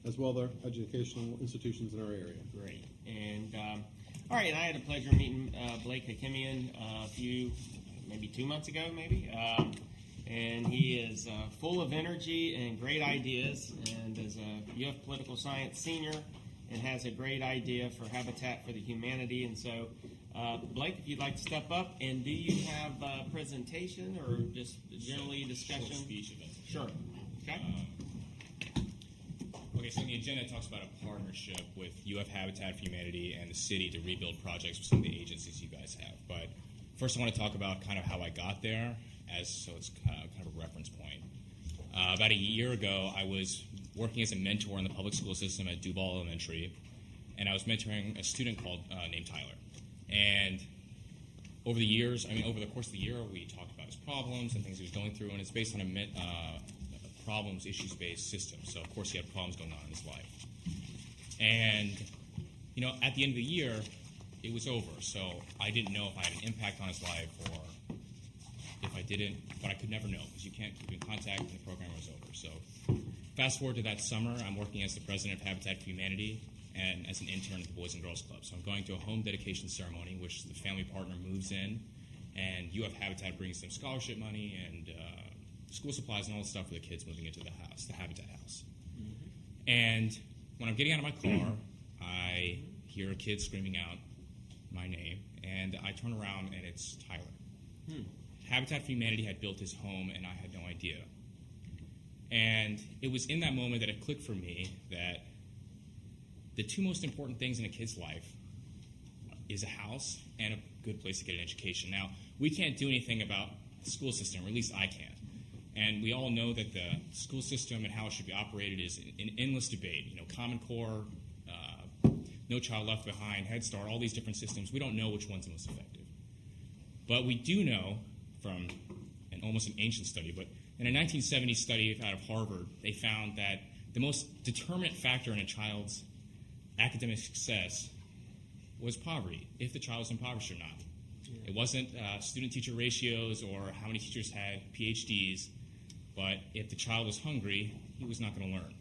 as well as other educational institutions in our area. Great. And all right, and I had the pleasure of meeting Blake Hakimian a few, maybe 2 months ago, maybe. And he is full of energy and great ideas, and is a UF political science senior, and has a great idea for Habitat for the Humanity. And so, Blake, if you'd like to step up, and do you have a presentation or just generally discussion? Short speech if that's okay. Sure. Okay. Okay, so the agenda talks about a partnership with UF Habitat for Humanity and the city to rebuild projects with some of the agencies you guys have. But first I want to talk about kind of how I got there, so it's kind of a reference point. About a year ago, I was working as a mentor in the public school system at Duval Elementary, and I was mentoring a student named Tyler. And over the course of the year, we talked about his problems and things he was going through, and it's based on a problems, issues-based system. So, of course, he had problems going on in his life. And, at the end of the year, it was over. So I didn't know if I had an impact on his life or if I didn't, but I could never know because you can't keep in contact and the program was over. So fast forward to that summer, I'm working as the president of Habitat for Humanity and as an intern at the Boys and Girls Club. So I'm going to a home dedication ceremony, which the family partner moves in, and UF Habitat brings them scholarship money and school supplies and all the stuff for the kids moving into the house, the Habitat house. Mm-hmm. And when I'm getting out of my car, I hear a kid screaming out my name, and I turn around, and it's Tyler. Habitat for Humanity had built his home, and I had no idea. And it was in that moment that it clicked for me that the two most important things in a kid's life is a house and a good place to get an education. Now, we can't do anything about the school system, or at least I can't. And we all know that the school system and how it should be operated is an endless debate. Common Core, No Child Left Behind, Head Start, all these different systems. We don't know which one's the most effective. But we do know from almost an ancient study, but in a 1970 study out of Harvard, they found that the most determinant factor in a child's academic success was poverty, if the child was impoverished or not. Yeah. It wasn't student-teacher ratios or how many teachers had PhDs, but if the child was hungry, he was not going to learn.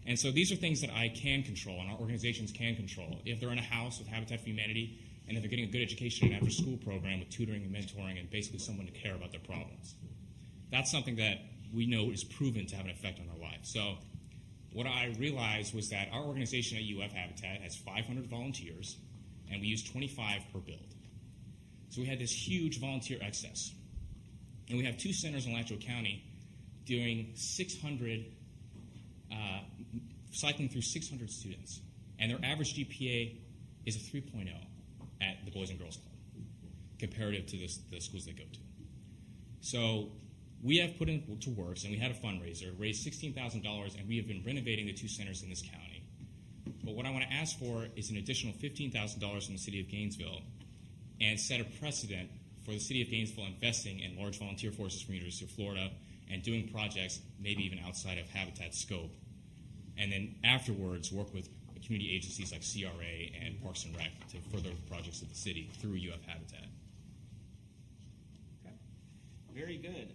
And so these are things that I can control and our organizations can control. If they're in a house with Habitat for Humanity, and if they're getting a good education and after-school program with tutoring and mentoring and basically someone to care about their problems. That's something that we know is proven to have an effect on their lives. So what I realized was that our organization at UF Habitat has 500 volunteers, and we use 25 per build. So we had this huge volunteer excess. And we have 2 centers in Alachua County doing cycling through 600 students. And their average GPA is a 3.0 at the Boys and Girls Club, comparative to the schools they go to. So we have put into works, and we had a fundraiser, raised $16,000, and we have been renovating the 2 centers in this county. But what I want to ask for is an additional $15,000 from the city of Gainesville and set a precedent for the city of Gainesville investing in large volunteer forces from the University of Florida and doing projects maybe even outside of Habitat's scope. And then afterwards work with community agencies like CRA and Parks and Rec to further projects of the city through UF Habitat. Okay. Very good.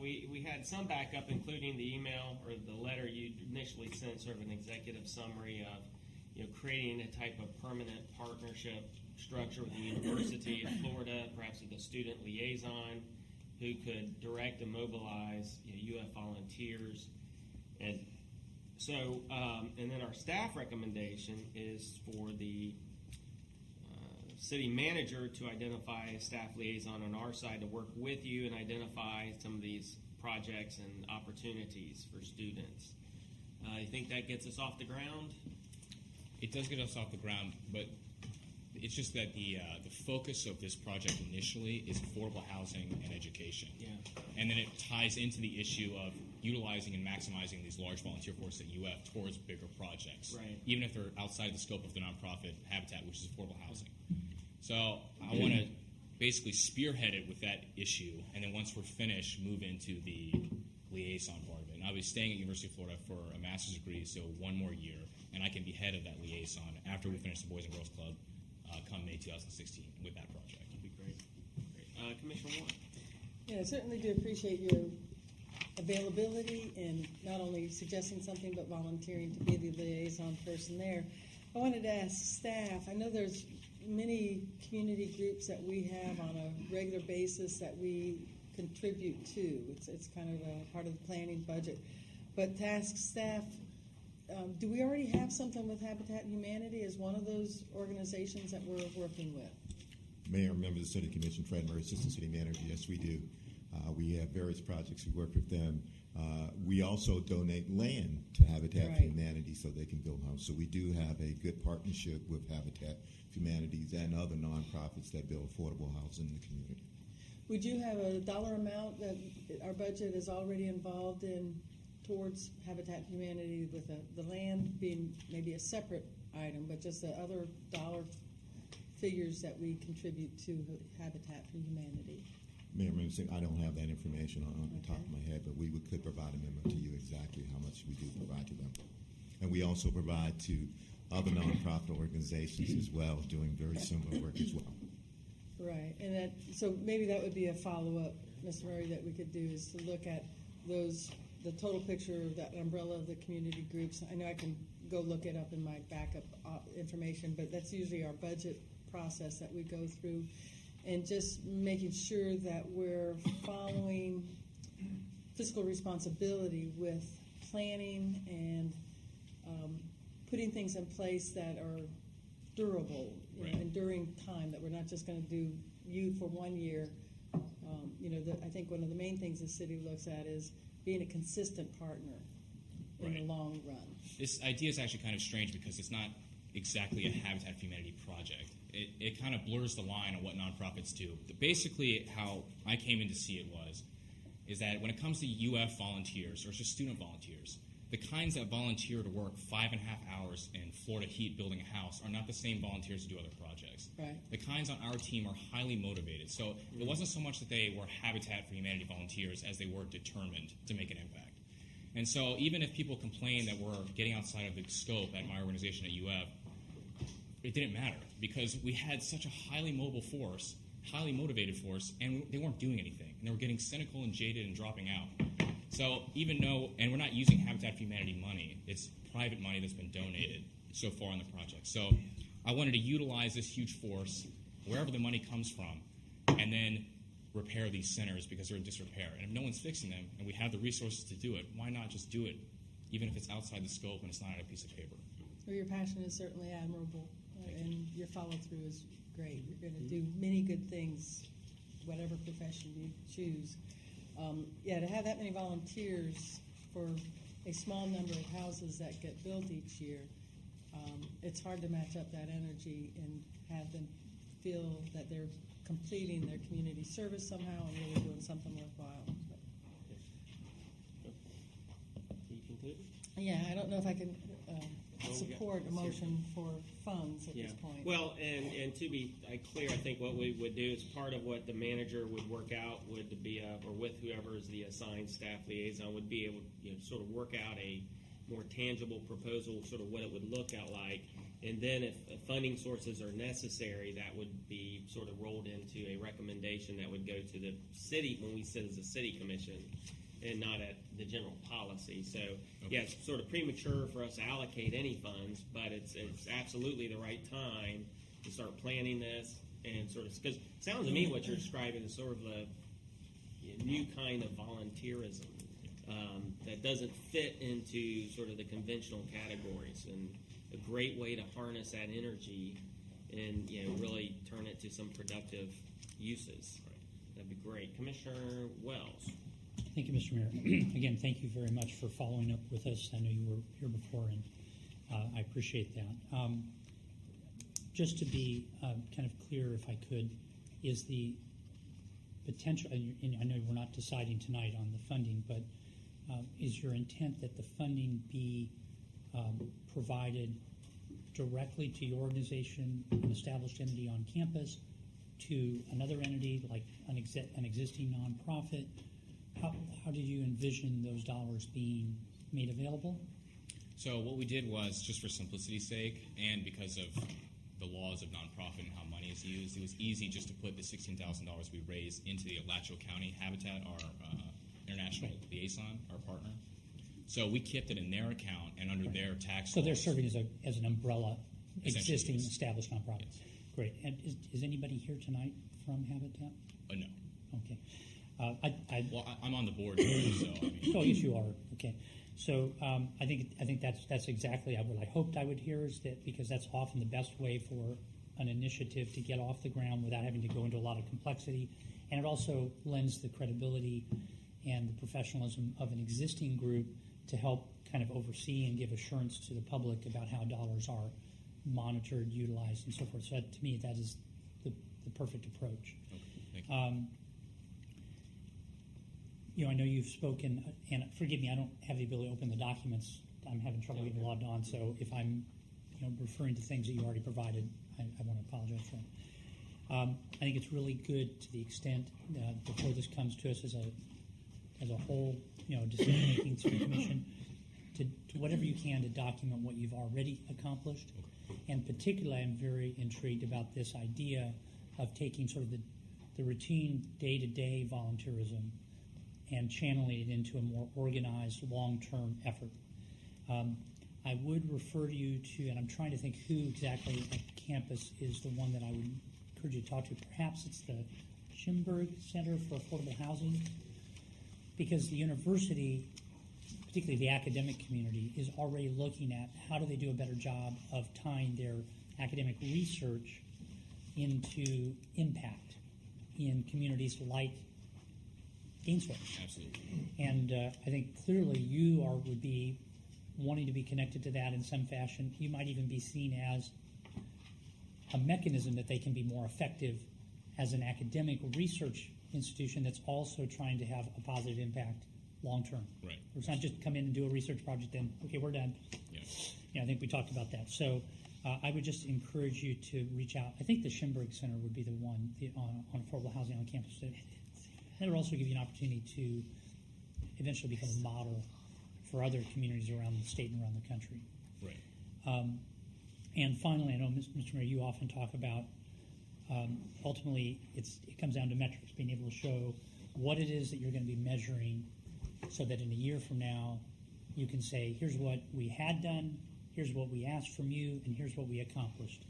We had some backup, including the email or the letter you initially sent, sort of an executive summary of, creating a type of permanent partnership structure with the University of Florida, perhaps with a student liaison who could direct and mobilize UF volunteers. And so, and then our staff recommendation is for the city manager to identify a staff liaison on our side to work with you and identify some of these projects and opportunities for students. You think that gets us off the ground? It does get us off the ground, but it's just that the focus of this project initially is affordable housing and education. Yeah. And then it ties into the issue of utilizing and maximizing these large volunteer forces at UF towards bigger projects, right, even if they're outside the scope of the nonprofit Habitat, which is affordable housing. So I want to basically spearhead it with that issue, and then once we're finished, move into the liaison part of it. And I'll be staying at University of Florida for a master's degree, so 1 more year, and I can be head of that liaison after we finish the Boys and Girls Club come May 2016 with that project. That'd be great. Commissioner Warren. Yeah, I certainly do appreciate your availability and not only suggesting something but volunteering to be the liaison person there. I wanted to ask staff, I know there's many community groups that we have on a regular basis that we contribute to. It's kind of a part of the planning budget. But to ask staff, do we already have something with Habitat Humanity as one of those organizations that we're working with? Mayor, members of the City Commission, Fred Murray, Assistant City Manager, yes, we do. We have various projects. We work with them. We also donate land to Habitat for Humanity so they can build homes. So we do have a good partnership with Habitat for Humanity and other nonprofits that build affordable housing in the community. Would you have a dollar amount that our budget is already involved in towards Habitat for Humanity, with the land being maybe a separate item, but just the other dollar figures that we contribute to Habitat for Humanity? Mayor, I don't have that information on the top of my head, but we could provide a memo to you exactly how much we do provide to them. And we also provide to other nonprofit organizations as well, doing very similar work as well. Right, and so maybe that would be a follow-up, Mr. Murray, that we could do, is to look at the total picture of that umbrella of the community groups. I know I can go look it up in my backup information, but that's usually our budget process that we go through, and just making sure that we're following fiscal responsibility with planning and putting things in place that are durable, enduring time, that we're not just going to do for 1 year. I think one of the main things the city looks at is being a consistent partner in the long run. This idea is actually kind of strange because it's not exactly a Habitat for Humanity project. It kind of blurs the line on what nonprofits do. Basically, how I came in to see it is that when it comes to UF volunteers or just student volunteers, the kinds that volunteer to work 5.5 hours in Florida heat building a house are not the same volunteers who do other projects. Right. The kinds on our team are highly motivated. So it wasn't so much that they were Habitat for Humanity volunteers as they were determined to make an impact. And so even if people complain that we're getting outside of the scope at my organization at UF, it didn't matter because we had such a highly mobile force, highly motivated force, and they weren't doing anything. And they were getting cynical and jaded and dropping out. So even though, and we're not using Habitat for Humanity money, it's private money that's been donated so far on the project. So I wanted to utilize this huge force, wherever the money comes from, and then repair these centers because they're in disrepair. And if no one's fixing them and we have the resources to do it, why not just do it, even if it's outside the scope and it's not on a piece of paper? Well, your passion is certainly admirable, and your follow-through is great. You're going to do many good things, whatever profession you choose. To have that many volunteers for a small number of houses that get built each year, it's hard to match up that energy and have them feel that they're completing their community service somehow and really doing something worthwhile. You conclude? Yeah, I don't know if I can support a motion for funds at this point. Well, and to be clear, I think what we would do is part of what the manager would work out would be, or with whoever is the assigned staff liaison, would be able to sort of work out a more tangible proposal, sort of what it would look out like. And then if funding sources are necessary, that would be sort of rolled into a recommendation that would go to the city when we sit as a city commission and not at the general policy. So, yeah, it's sort of premature for us to allocate any funds, but it's absolutely the right time to start planning this and sort of, because it sounds to me what you're describing is sort of a new kind of volunteerism that doesn't fit into sort of the conventional categories, and a great way to harness that energy and really turn it to some productive uses. That'd be great. Commissioner Wells. Thank you, Mr. Mayor. Again, thank you very much for following up with us. I know you were here before, and I appreciate that. Just to be kind of clear, if I could, is the potential, and I know we're not deciding tonight on the funding, but is your intent that the funding be provided directly to your organization, an established entity on campus, to another entity like an existing nonprofit? How do you envision those dollars being made available? So what we did was, just for simplicity's sake, and because of the laws of nonprofit and how money is used, it was easy just to put the $16,000 we raised into the Alachua County Habitat, our international liaison, our partner. So we kept it in their account and under their tax. So they're laws. serving as an umbrella, Essentially, existing yes. established nonprofit. Great. And is anybody here tonight from Habitat? No. Okay. Well, I'm on the board here, so I mean, Oh, yes, you are. Okay. So I think that's exactly what I hoped I would hear, is that, because that's often the best way for an initiative to get off the ground without having to go into a lot of complexity, and it also lends the credibility and the professionalism of an existing group to help kind of oversee and give assurance to the public about how dollars are monitored, utilized, and so forth. So to me, that is the perfect approach. okay, thank you. I know you've spoken, and forgive me, I don't have the ability to open the documents. I'm having trouble getting logged on, so if I'm referring to things that you already provided, I want to apologize for that. I think it's really good, to the extent before this comes to us as a whole, decision-making through the commission, to whatever you can to document what you've already accomplished. And particularly, I'm very intrigued about this idea of taking sort of the routine day-to-day volunteerism and channeling it into a more organized, long-term effort. I would refer you to, and I'm trying to think who exactly at campus is the one that I would encourage you to talk to. Perhaps it's the Schimberg Center for Affordable Housing, because the university, particularly the academic community, is already looking at how do they do a better job of tying their academic research into impact in communities like Gainesville. Absolutely. And I think clearly you would be wanting to be connected to that in some fashion. You might even be seen as a mechanism that they can be more effective as an academic research institution that's also trying to have a positive impact long term. Right. It's not just come in and do a research project and, okay, we're done. Yeah. I think we talked about that. So I would just encourage you to reach out. I think the Schimberg Center would be the one on affordable housing on campus. That would also give you an opportunity to eventually become a model for other communities around the state and around the country. Right. And finally, I know, Mr. Mayor, you often talk about ultimately it comes down to metrics, being able to show what it is that you're going to be measuring, so that in a year from now you can say, here's what we had done, here's what we asked from you, and here's what we accomplished.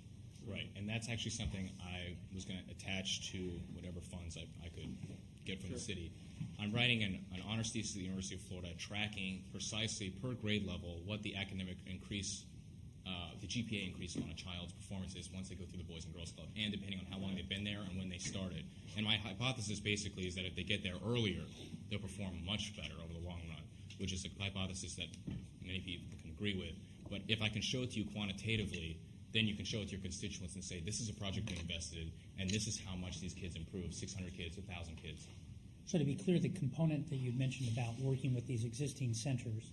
Right, and that's actually something I was going to attach to whatever funds I could get from the city. I'm writing an honors thesis at the University of Florida, tracking precisely per grade level what the academic increase, the GPA increase on a child's performance is once they go through the Boys and Girls Club, and depending on how long they've been there and when they started. And my hypothesis basically is that if they get there earlier, they'll perform much better over the long run, which is a hypothesis that many people can agree with. But if I can show it to you quantitatively, then you can show it to your constituents and say, this is a project we invested in, and this is how much these kids improve, 600 kids, 1,000 kids. So to be clear, the component that you mentioned about working with these existing centers,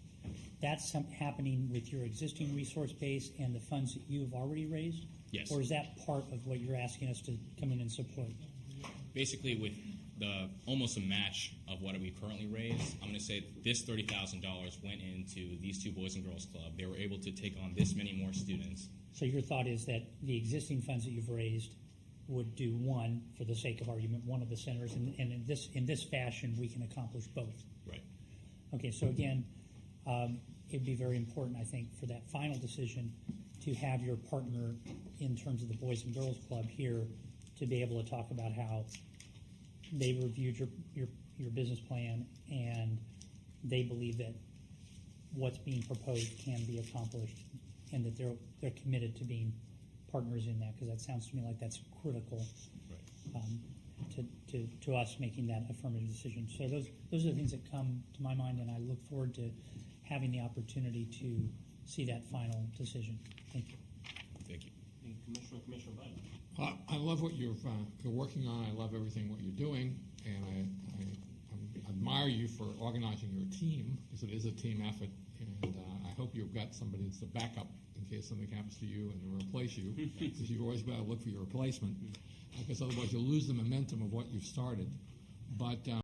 that's happening with your existing resource base and the funds that you've already raised? Yes. Or is that part of what you're asking us to come in and support? Basically, with almost a match of what we currently raise, I'm going to say this $30,000 went into these two Boys and Girls Club. They were able to take on this many more students. So your thought is that the existing funds that you've raised would do one, for the sake of argument, one of the centers, and in this fashion we can accomplish both. Right. Okay, so again, it'd be very important, I think, for that final decision to have your partner in terms of the Boys and Girls Club here to be able to talk about how they reviewed your business plan and they believe that what's being proposed can be accomplished, and that they're committed to being partners in that, because that sounds to me like that's critical to us making that affirmative decision. So those are the things that come to my mind, and I look forward to having the opportunity to see that final decision. Thank you. Thank you. Commissioner Bud. I love what you're working on. I love everything what you're doing, and I admire you for organizing your team, because it is a team effort. And I hope you've got somebody that's a backup in case something happens to you and to replace you, because you've always got to look for your replacement, because otherwise you'll lose the momentum of what you've started. But